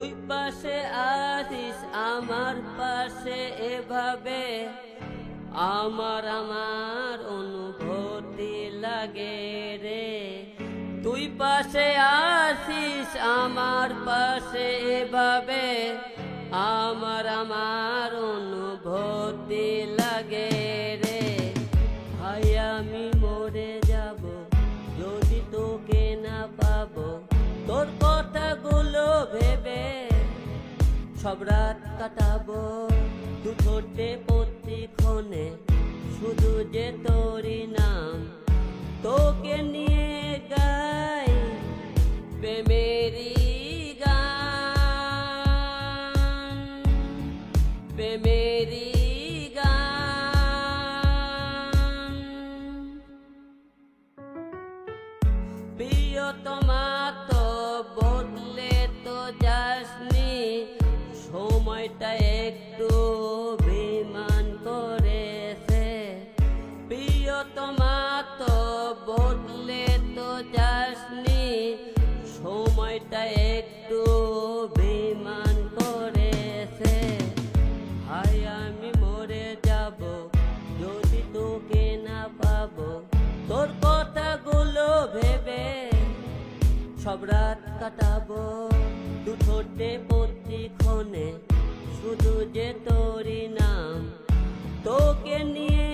তুই পাশে আছিস আমার পাশে এভাবে আমার অনুভূতি লাগে রে। তুই পাশে আছিস আমার পাশে এভাবে আমার অনুভূতি লাগে রে। ভাই আমি মরে যাব যদি তোকে না পাবো, তোর কথাগুলো ভেবে সব রাত কাটাবো দু ঠোঁটে প্রতিক্ষণে, শুধু যে তোরই নাম তোকে নিয়ে গাই প্রেমেরই গান, প্রেমেরই গান। প্রিয়তমা তো বদলে তো যাসনি, সময়টা একটু অভিমান করেছে। প্রিয়তমা তো বদলে তো যাসনি, সময়টা একটু অভিমান করেছে। হাই আমি মরে যাব যদি তোকে না পাবো, তোর কথাগুলো ভেবে সব রাত কাটাবো দু ঠোঁটে প্রতিক্ষণে, শুধু যে তোরই নাম তোকে নিয়ে